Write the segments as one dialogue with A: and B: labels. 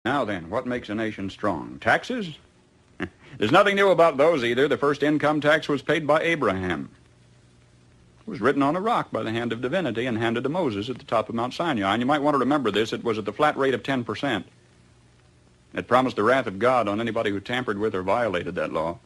A: Now then, what makes a nation strong? Taxes? There's nothing new about those either. The first income tax was paid by Abraham. It was written on a rock by the hand of divinity and handed to Moses at the top of Mount Sinai. And you might want to remember this. It was at the flat rate of 10%. It promised the wrath of God on anybody who tampered with or violated that law.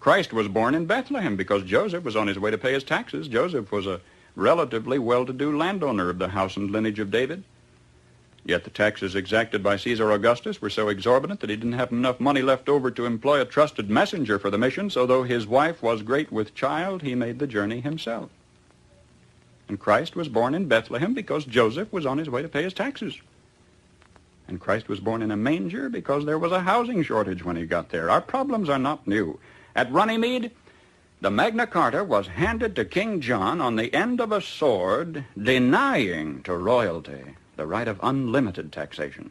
A: Christ was born in Bethlehem because Joseph was on his way to pay his taxes. Joseph was a relatively well-to-do landowner of the house and lineage of David. Yet the taxes exacted by Caesar Augustus were so exorbitant that he didn't have enough money left over to employ a trusted messenger for the mission, so though his wife was great with child, he made the journey himself. And Christ was born in Bethlehem because Joseph was on his way to pay his taxes. And Christ was born in a manger because there was a housing shortage when he got there. Our problems are not new. At Runnymede, the Magna Carta was handed to King John on the end of a sword, denying to royalty the right of unlimited taxation.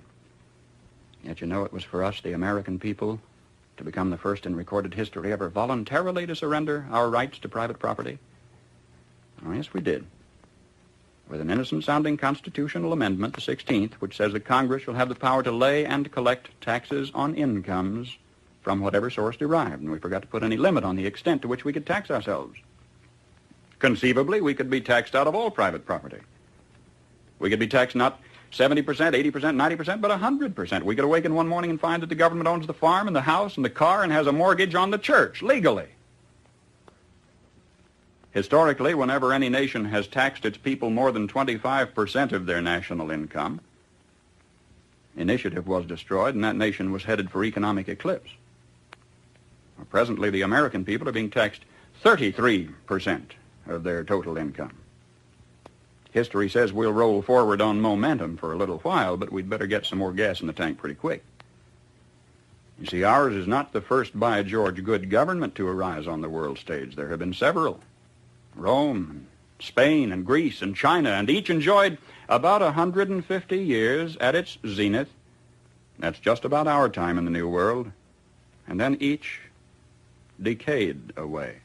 A: Yet you know it was for us, the American people, to become the first in recorded history ever voluntarily to surrender our rights to private property. Oh, yes, we did. With an innocent-sounding constitutional amendment, the 16th, which says that Congress shall have the power to lay and collect taxes on incomes from whatever source derived, and we forgot to put any limit on the extent to which we could tax ourselves. Conceivably, we could be taxed out of all private property. We could be taxed not 70%, 80%, 90%, but 100%. We could awaken one morning and find that the government owns the farm and the house and the car and has a mortgage on the church, legally. Historically, whenever any nation has taxed its people more than 25% of their national income, initiative was destroyed and that nation was headed for economic eclipse. Well, presently, the American people are being taxed 33% of their total income. History says we'll roll forward on momentum for a little while, but we'd better get some more gas in the tank pretty quick. You see, ours is not the first, by George, good government to arise on the world stage. There have been several. Rome, and Spain, and Greece, and China, and each enjoyed about 150 years at its zenith. That's just about our time in the New World. And then each decayed away.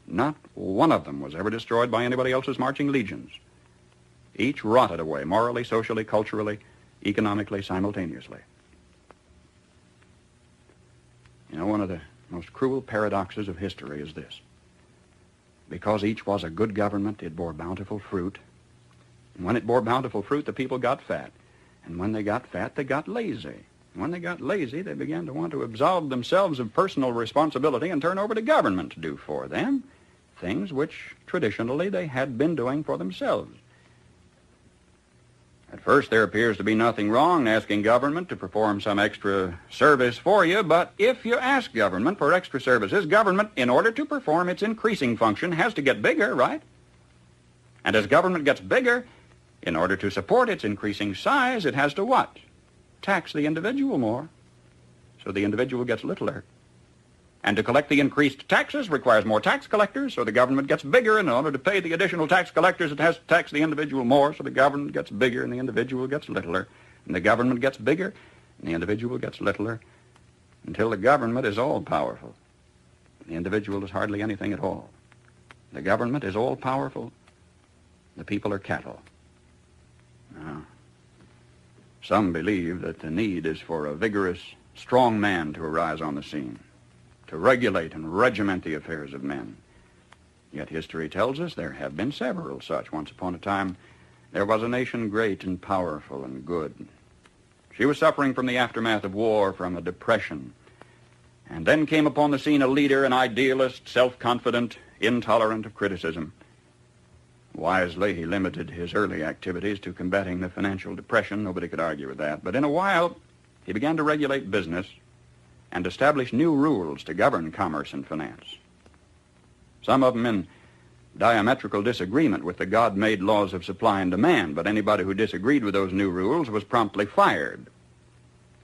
A: Not one of them was ever destroyed by anybody else's marching legions. Each rotted away, morally, socially, culturally, economically, simultaneously. You know, one of the most cruel paradoxes of history is this. Because each was a good government, it bore bountiful fruit. And when it bore bountiful fruit, the people got fat. And when they got fat, they got lazy. And when they got lazy, they began to want to absolve themselves of personal responsibility and turn over to government to do for them things which traditionally they had been doing for themselves. At first, there appears to be nothing wrong in asking government to perform some extra service for you, but if you ask government for extra services, government, in order to perform its increasing function, has to get bigger, right? And as government gets bigger, in order to support its increasing size, it has to what? Tax the individual more, so the individual gets littler. And to collect the increased taxes requires more tax collectors, so the government gets bigger, and in order to pay the additional tax collectors, it has to tax the individual more, so the government gets bigger and the individual gets littler. And the government gets bigger and the individual gets littler until the government is all-powerful. The individual is hardly anything at all. The government is all-powerful. The people are cattle. Now, some believe that the need is for a vigorous, strong man to arise on the scene, to regulate and regiment the affairs of men. Yet history tells us there have been several such. Once upon a time, there was a nation great and powerful and good. She was suffering from the aftermath of war, from a depression. And then came upon the scene a leader, an idealist, self-confident, intolerant of criticism. Wisely, he limited his early activities to combating the financial depression. Nobody could argue with that. But in a while, he began to regulate business and establish new rules to govern commerce and finance. Some of them in diametrical disagreement with the God-made laws of supply and demand, but anybody who disagreed with those new rules was promptly fired.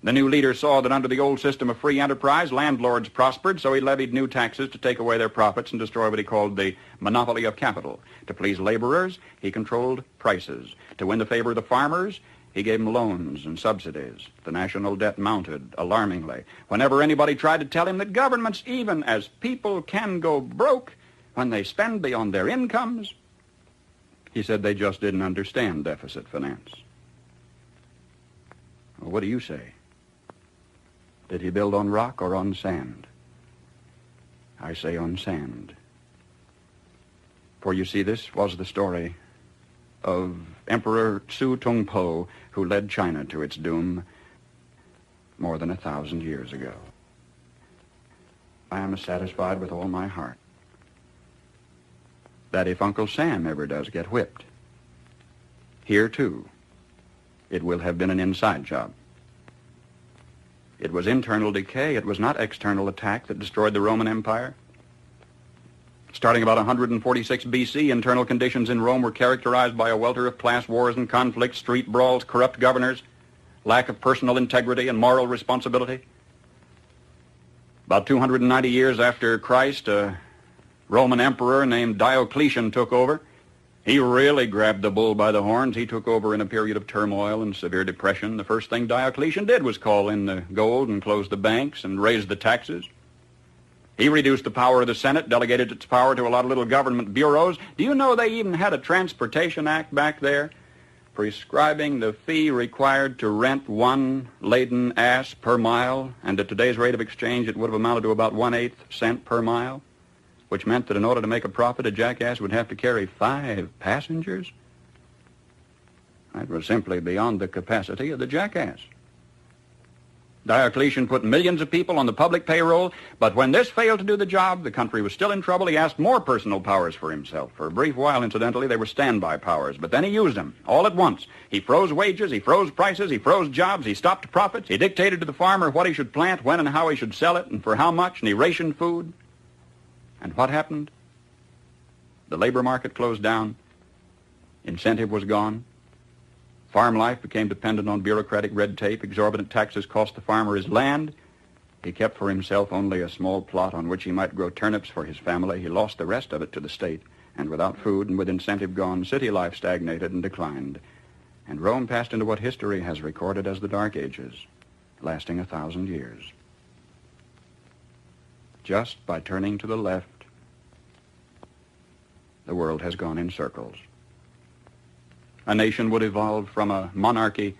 A: The new leader saw that under the old system of free enterprise, landlords prospered, so he levied new taxes to take away their profits and destroy what he called the monopoly of capital. To please laborers, he controlled prices. To win the favor of the farmers, he gave them loans and subsidies. The national debt mounted alarmingly. Whenever anybody tried to tell him that governments, even as people, can go broke when they spend beyond their incomes, he said they just didn't understand deficit finance. Well, what do you say? Did he build on rock or on sand? I say on sand. For you see, this was the story of Emperor Su Tongpo, who led China to its doom more than 1,000 years ago. I am satisfied with all my heart that if Uncle Sam ever does get whipped, here too, it will have been an inside job. It was internal decay. It was not external attack that destroyed the Roman Empire. Starting about 146 B.C., internal conditions in Rome were characterized by a welter of class wars and conflicts, street brawls, corrupt governors, lack of personal integrity and moral responsibility. About 290 years after Christ, a Roman emperor named Diocletian took over. He really grabbed the bull by the horns. He took over in a period of turmoil and severe depression. The first thing Diocletian did was call in the gold and close the banks and raise the taxes. He reduced the power of the Senate, delegated its power to a lot of little government bureaus. Do you know they even had a Transportation Act back there prescribing the fee required to rent one laden ass per mile? And at today's rate of exchange, it would have amounted to about 1/8 cent per mile, which meant that in order to make a profit, a jackass would have to carry 5 passengers. That was simply beyond the capacity of the jackass. Diocletian put millions of people on the public payroll, but when this failed to do the job, the country was still in trouble. He asked more personal powers for himself. For a brief while, incidentally, they were standby powers, but then he used them all at once. He froze wages, he froze prices, he froze jobs, he stopped profits, he dictated to the farmer what he should plant, when and how he should sell it, and for how much, and he rationed food. And what happened? The labor market closed down. Incentive was gone. Farm life became dependent on bureaucratic red tape. Exorbitant taxes cost the farmer his land. He kept for himself only a small plot on which he might grow turnips for his family. He lost the rest of it to the state. And without food and with incentive gone, city life stagnated and declined. And Rome passed into what history has recorded as the Dark Ages, lasting 1,000 years. Just by turning to the left, the world has gone in circles. A nation would evolve from a monarchy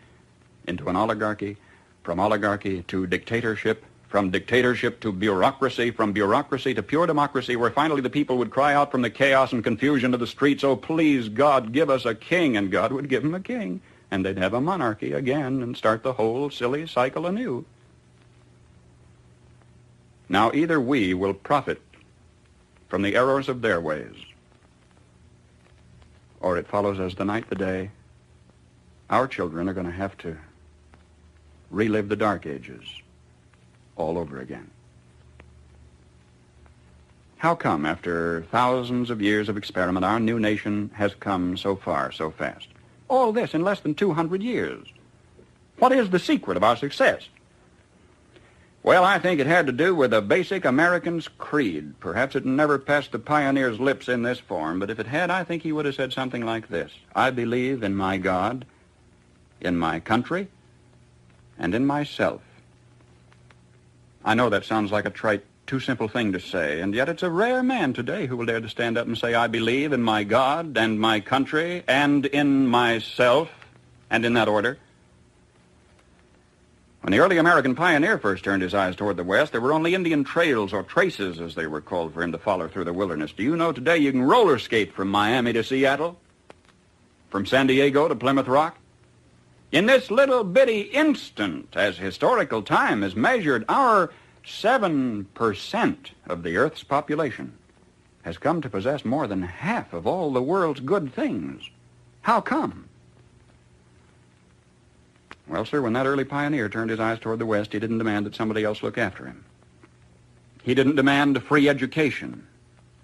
A: into an oligarchy, from oligarchy to dictatorship, from dictatorship to bureaucracy, from bureaucracy to pure democracy, where finally the people would cry out from the chaos and confusion of the streets, "Oh, please, God, give us a king," and God would give them a king, and they'd have a monarchy again and start the whole silly cycle anew. Now, either we will profit from the errors of their ways, or it follows as the night the day, our children are going to have to relive the Dark Ages all over again. How come, after thousands of years of experiment, our new nation has come so far so fast? All this in less than 200 years. What is the secret of our success? Well, I think it had to do with a basic American's creed. Perhaps it never passed the pioneer's lips in this form, but if it had, I think he would have said something like this: I believe in my God, in my country, and in myself. I know that sounds like a trite, too simple thing to say, and yet it's a rare man today who will dare to stand up and say, I believe in my God and my country and in myself, and in that order. When the early American pioneer first turned his eyes toward the West, there were only Indian trails, or traces as they were called, for him to follow through the wilderness. Do you know today you can roller skate from Miami to Seattle? From San Diego to Plymouth Rock? In this little bitty instant, as historical time is measured, our 7% of the Earth's population has come to possess more than half of all the world's good things. How come? Well, sir, when that early pioneer turned his eyes toward the West, he didn't demand that somebody else look after him. He didn't demand a free education.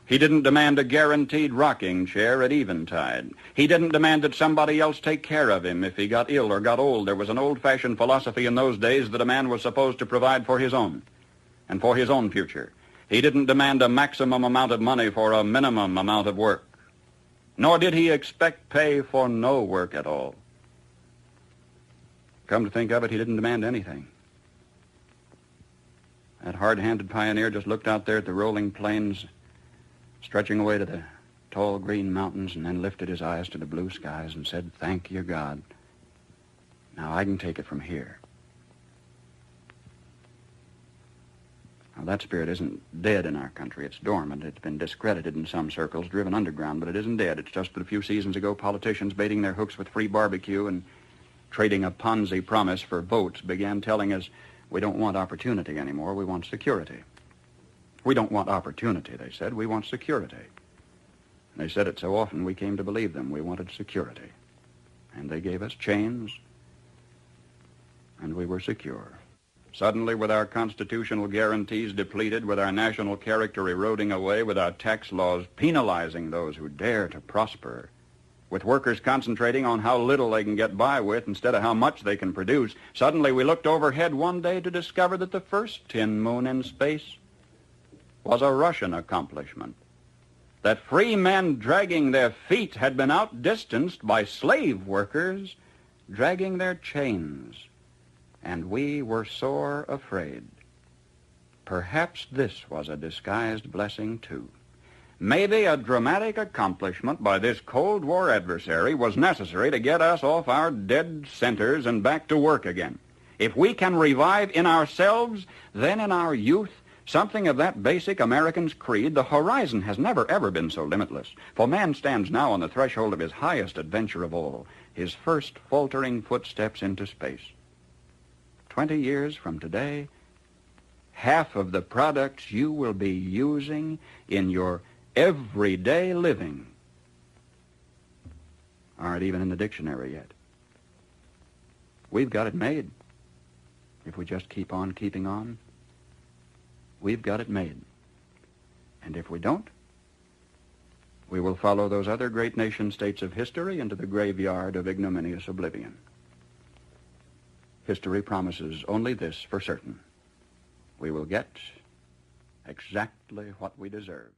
A: He didn't demand a guaranteed rocking chair at eventide. He didn't demand that somebody else take care of him if he got ill or got old. There was an old-fashioned philosophy in those days that a man was supposed to provide for his own and for his own future. He didn't demand a maximum amount of money for a minimum amount of work, nor did he expect pay for no work at all. Come to think of it, he didn't demand anything. That hard-handed pioneer just looked out there at the rolling plains, stretching away to the tall green mountains, and then lifted his eyes to the blue skies and said, thank you, God. Now I can take it from here. Now, that spirit isn't dead in our country. It's dormant. It's been discredited in some circles, driven underground, but it isn't dead. It's just that a few seasons ago, politicians baiting their hooks with free barbecue and trading a Ponzi promise for votes began telling us we don't want opportunity anymore, we want security. We don't want opportunity, they said, we want security. And they said it so often we came to believe them. We wanted security. And they gave us chains, and we were secure. Suddenly, with our constitutional guarantees depleted, with our national character eroding away, with our tax laws penalizing those who dare to prosper, with workers concentrating on how little they can get by with instead of how much they can produce, suddenly we looked overhead one day to discover that the first tin moon in space was a Russian accomplishment, that free men dragging their feet had been outdistanced by slave workers dragging their chains. And we were sore afraid. Perhaps this was a disguised blessing, too. Maybe a dramatic accomplishment by this Cold War adversary was necessary to get us off our dead centers and back to work again. If we can revive in ourselves, then in our youth, something of that basic American's creed, the horizon has never, ever been so limitless. For man stands now on the threshold of his highest adventure of all, his first faltering footsteps into space. 20 years from today, half of the products you will be using in your everyday living aren't even in the dictionary yet. We've got it made. If we just keep on keeping on, we've got it made. And if we don't, we will follow those other great nation-states of history into the graveyard of ignominious oblivion. History promises only this for certain. We will get exactly what we deserve.